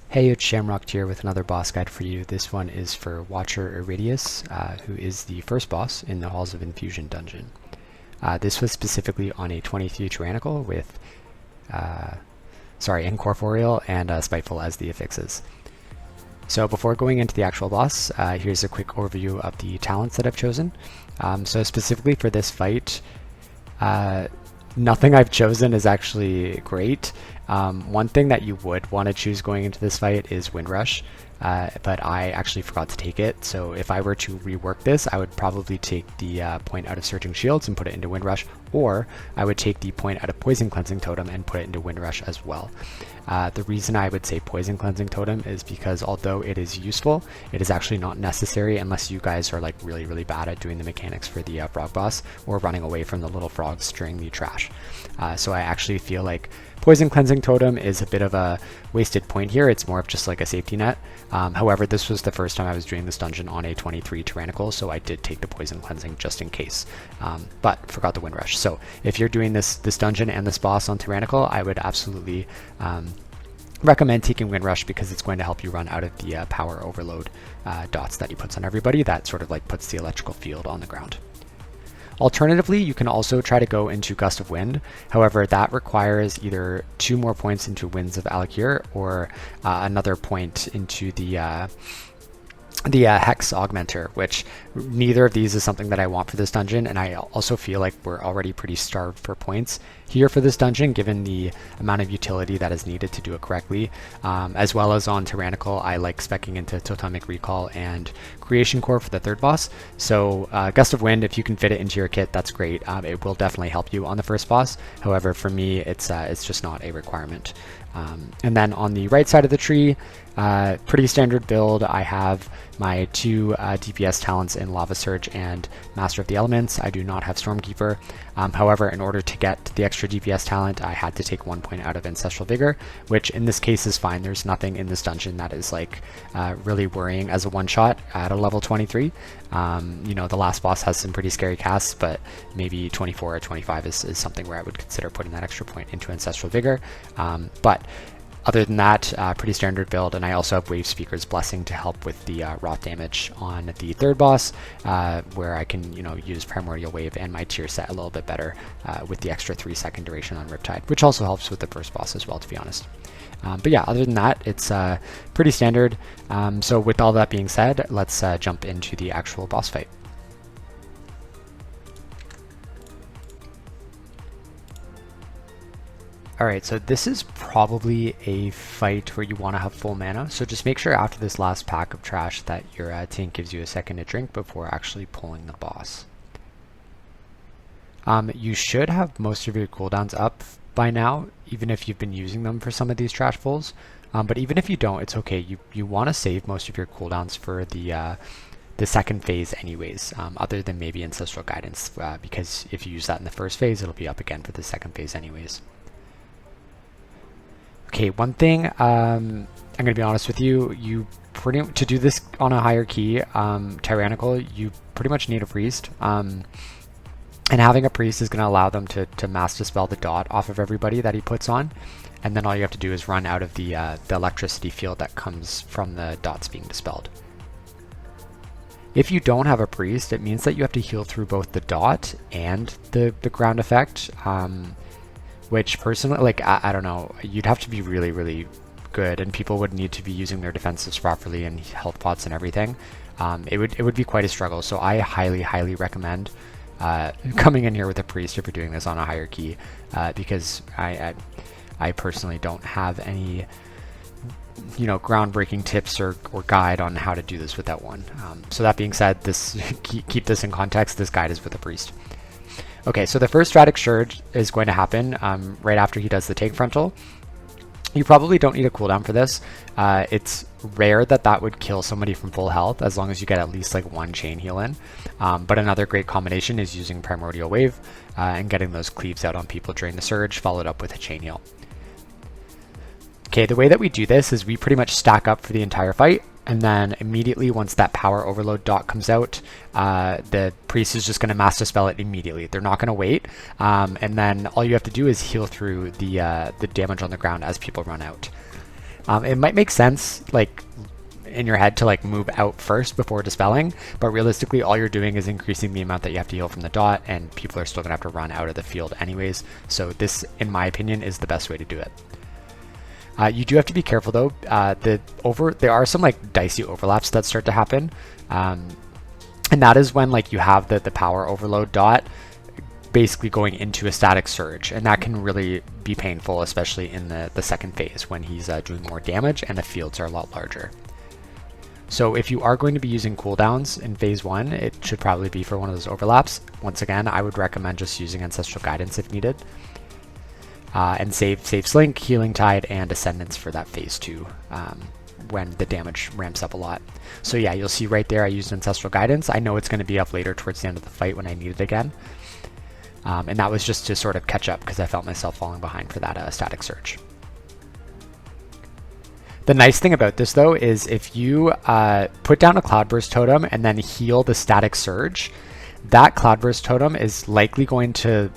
Hey, it's Shamrock here with another boss guide for you. This one is for Watcher Irideus, who is the first boss in the Halls of Infusion dungeon. This was specifically on a 23 Tyrannical with, Incorporeal and Spiteful as the affixes. So before going into the actual boss, here's a quick overview of the talents that I've chosen. So specifically for this fight, nothing I've chosen is actually great. One thing that you would want to choose going into this fight is Windrush, but I actually forgot to take it. So if I were to rework this, I would probably take the point out of Surging Shields and put it into Windrush, or I would take the point out of Poison Cleansing Totem and put it into Windrush as well. The reason I would say Poison Cleansing Totem is because although it is useful, it is actually not necessary unless you guys are like really bad at doing the mechanics for the frog boss or running away from the little frogs during the trash. So I actually feel like Poison Cleansing Totem is a bit of a wasted point here. It's more of just like a safety net. However, this was the first time I was doing this dungeon on a 23 Tyrannical, so I did take the Poison Cleansing just in case, but forgot the Windrush. So if you're doing this dungeon and this boss on Tyrannical, I would absolutely recommend taking Windrush because it's going to help you run out of the power overload dots that he puts on everybody. That sort of like puts the electrical field on the ground. Alternatively, you can also try to go into Gust of Wind. However, that requires either 2 more points into Winds of Alakir or another point into the Hex Augmenter, which neither of these is something that I want for this dungeon, and I also feel like we're already pretty starved for points here for this dungeon given the amount of utility that is needed to do it correctly. As well as on Tyrannical, I like speccing into Totemic Recall and Creation Core for the third boss. So Gust of Wind, if you can fit it into your kit, that's great. It will definitely help you on the first boss. However, for me, it's just not a requirement. And then on the right side of the tree, pretty standard build. I have my 2 DPS talents in Lava Surge and Master of the Elements. I do not have Stormkeeper. However, in order to get the extra DPS talent, I had to take 1 point out of Ancestral Vigor, which in this case is fine. There's nothing in this dungeon that is like really worrying as a one-shot at a level 23. You know, the last boss has some pretty scary casts, but maybe 24 or 25 is something where I would consider putting that extra point into Ancestral Vigor. But other than that, pretty standard build, and I also have Wave Speaker's Blessing to help with the Wrath damage on the third boss, where I can, you know, use Primordial Wave and my tier set a little bit better with the extra 3-second duration on Riptide, which also helps with the first boss as well, to be honest. But yeah, other than that, it's pretty standard. So with all that being said, let's jump into the actual boss fight. Alright, so this is probably a fight where you want to have full mana, so just make sure after this last pack of trash that your tank gives you a second to drink before actually pulling the boss. You should have most of your cooldowns up by now, even if you've been using them for some of these trash pulls, but even if you don't, it's okay. You want to save most of your cooldowns for the second phase anyways, other than maybe Ancestral Guidance, because if you use that in the first phase, it'll be up again for the second phase anyways. Okay, one thing, I'm going to be honest with you, to do this on a higher key, Tyrannical, you pretty much need a priest. And having a priest is going to allow them to mass dispel the dot off of everybody that he puts on. And then all you have to do is run out of the electricity field that comes from the dots being dispelled. If you don't have a priest, it means that you have to heal through both the dot and the ground effect. Which personally, like, I don't know, you'd have to be really good, and people would need to be using their defenses properly and health pots and everything. It would be quite a struggle, so I highly recommend coming in here with a priest if you're doing this on a higher key, because I personally don't have any, you know, groundbreaking tips or guide on how to do this with that one. So that being said, keep this in context, this guide is with a priest. Okay, so the first Stratic Surge is going to happen right after he does the Take Frontal. You probably don't need a cooldown for this. It's rare that would kill somebody from full health, as long as you get at least like 1 chain heal in. But another great combination is using Primordial Wave and getting those cleaves out on people during the Surge, followed up with a chain heal. Okay, the way that we do this is we pretty much stack up for the entire fight, and then immediately once that power overload dot comes out, the priest is just going to mass dispel it immediately. They're not going to wait, and then all you have to do is heal through the damage on the ground as people run out. It might make sense, like, in your head to like move out first before dispelling, but realistically all you're doing is increasing the amount that you have to heal from the dot, and people are still gonna have to run out of the field anyways. So this, in my opinion, is the best way to do it. You do have to be careful though. There are some like dicey overlaps that start to happen, and that is when like you have the power overload dot basically going into a static surge, and that can really be painful, especially in the second phase when he's doing more damage and the fields are a lot larger. So if you are going to be using cooldowns in phase 1, it should probably be for one of those overlaps. Once again, I would recommend just using Ancestral Guidance if needed. And save Slink, Healing Tide, and Ascendance for that phase 2 when the damage ramps up a lot. So yeah, you'll see right there I used Ancestral Guidance. I know it's going to be up later towards the end of the fight when I need it again. And that was just to sort of catch up because I felt myself falling behind for that static surge. The nice thing about this though is if you put down a Cloudburst totem and then heal the static surge, that Cloudburst totem is likely going to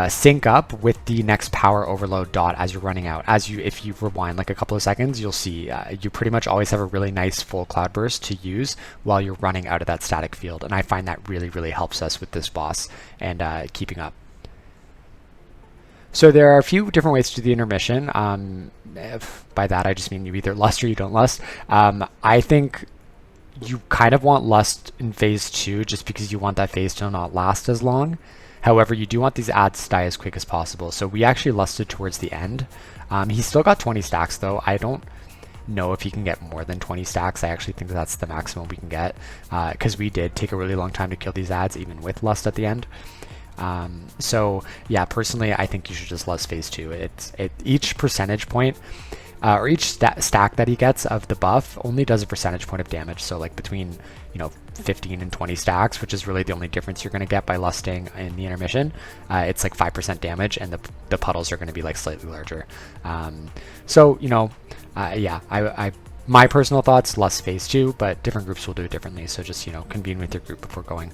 sync up with the next power overload dot as you're running out. If you rewind like a couple of seconds, you'll see you pretty much always have a really nice full Cloudburst to use while you're running out of that static field, and I find that really helps us with this boss and keeping up. So there are a few different ways to do the intermission. By that I just mean you either lust or you don't lust. I think you kind of want lust in phase 2 just because you want that phase to not last as long. However, you do want these ads to die as quick as possible. So we actually lusted towards the end. He's still got 20 stacks though. I don't know if he can get more than 20 stacks. I actually think that's the maximum we can get because we did take a really long time to kill these ads even with lust at the end. So yeah, personally, I think you should just lust phase 2. Each percentage point or each stack that he gets of the buff only does a percentage point of damage. So like between 15 and 20 stacks, which is really the only difference you're going to get by lusting in the intermission. It's like 5% damage, and the puddles are going to be like slightly larger. So yeah, my personal thoughts, lust phase 2, but different groups will do it differently. So just convene with your group before going.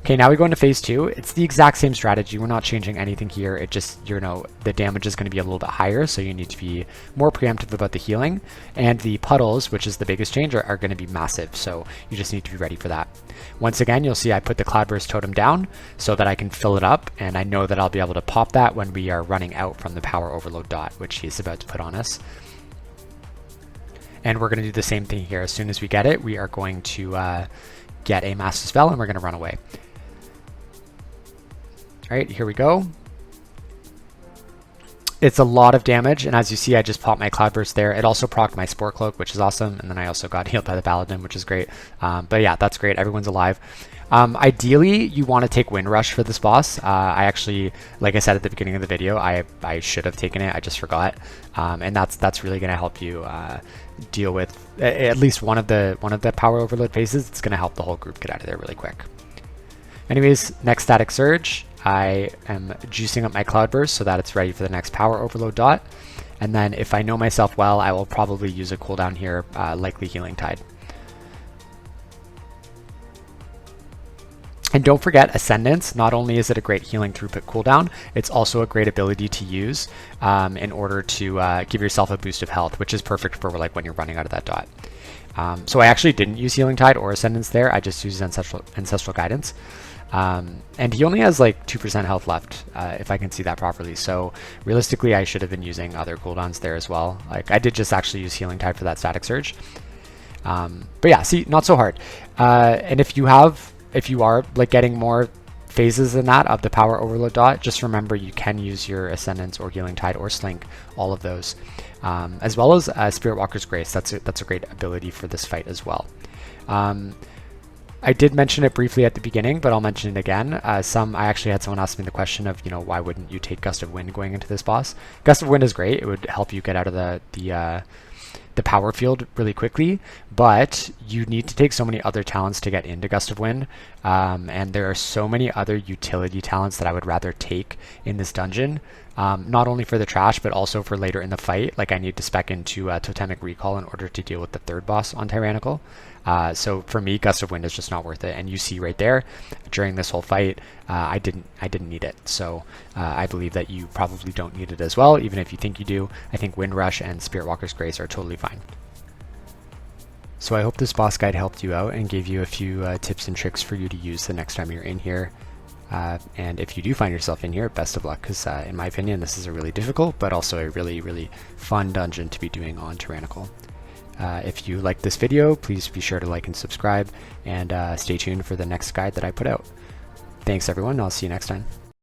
Okay, now we go into phase 2. It's the exact same strategy. We're not changing anything here. It just, the damage is going to be a little bit higher, so you need to be more preemptive about the healing. And the puddles, which is the biggest change, are going to be massive, so you just need to be ready for that. Once again, you'll see I put the Cloudburst totem down so that I can fill it up, and I know that I'll be able to pop that when we are running out from the power overload dot, which he's about to put on us. And we're going to do the same thing here. As soon as we get it, we are going to get a Master Spell, and we're going to run away. All right, here we go. It's a lot of damage, and as you see, I just popped my Cloudburst there. It also procced my Spore Cloak, which is awesome, and then I also got healed by the Paladin, which is great. But yeah, that's great. Everyone's alive. Ideally, you want to take Wind Rush for this boss. I actually, like I said at the beginning of the video, I should have taken it. I just forgot, and that's really going to help you deal with at least one of the power overload phases. It's going to help the whole group get out of there really quick. Anyways, next static surge. I am juicing up my Cloudburst so that it's ready for the next power overload dot. And then if I know myself well, I will probably use a cooldown here, likely Healing Tide. And don't forget Ascendance. Not only is it a great healing throughput cooldown, it's also a great ability to use in order to give yourself a boost of health, which is perfect for like when you're running out of that dot. So I actually didn't use Healing Tide or Ascendance there. I just used Ancestral Guidance. And he only has like 2% health left, if I can see that properly. So realistically, I should have been using other cooldowns there as well. Like I did just actually use Healing Tide for that static surge. But yeah, see, not so hard. And if you are like getting more phases than that of the power overload dot, just remember you can use your Ascendance or Healing Tide or Slink, all of those, as well as Spirit Walker's Grace. That's a great ability for this fight as well. I did mention it briefly at the beginning, but I'll mention it again. I actually had someone ask me the question of, why wouldn't you take Gust of Wind going into this boss? Gust of Wind is great. It would help you get out of the power field really quickly, but you need to take so many other talents to get into Gust of Wind, and there are so many other utility talents that I would rather take in this dungeon not only for the trash, but also for later in the fight. Like I need to spec into Totemic Recall in order to deal with the third boss on Tyrannical. So for me, Gust of Wind is just not worth it. And you see right there, during this whole fight, I didn't need it. So I believe that you probably don't need it as well, even if you think you do. I think Wind Rush and Spirit Walker's Grace are totally fine. So I hope this boss guide helped you out and gave you a few tips and tricks for you to use the next time you're in here. And if you do find yourself in here, best of luck, because in my opinion, this is a really difficult, but also a really, really fun dungeon to be doing on Tyrannical. If you liked this video, please be sure to like and subscribe, and stay tuned for the next guide that I put out. Thanks everyone, I'll see you next time.